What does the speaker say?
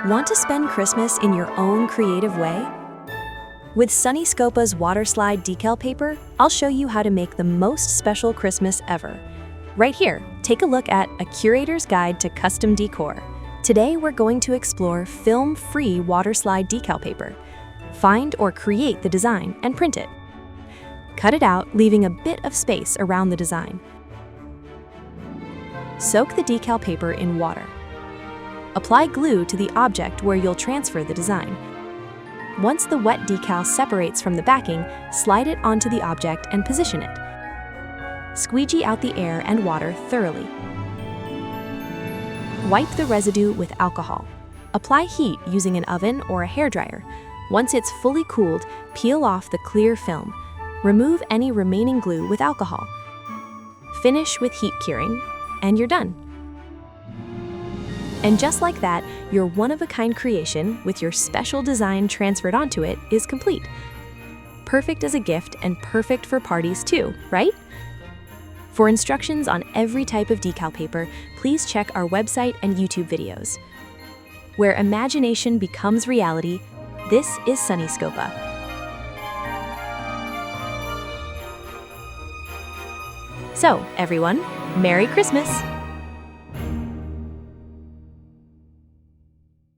Want to spend Christmas in your own creative way? With Sunnyscopa's water slide decal paper, I'll show you how to make the most special Christmas ever. Right here, take a look at A Curator's Guide to Custom Decor. Today we're going to explore film-free water slide decal paper. Find or create the design and print it. Cut it out, leaving a bit of space around the design. Soak the decal paper in water. Apply glue to the object where you'll transfer the design. Once the wet decal separates from the backing, slide it onto the object and position it. Squeegee out the air and water thoroughly. Wipe the residue with alcohol. Apply heat using an oven or a hairdryer. Once it's fully cooled, peel off the clear film. Remove any remaining glue with alcohol. Finish with heat curing, and you're done. And just like that, your one-of-a-kind creation with your special design transferred onto it is complete. Perfect as a gift and perfect for parties too, right? For instructions on every type of decal paper, please check our website and YouTube videos. Where imagination becomes reality, this is Sunnyscopa. So, everyone, Merry Christmas!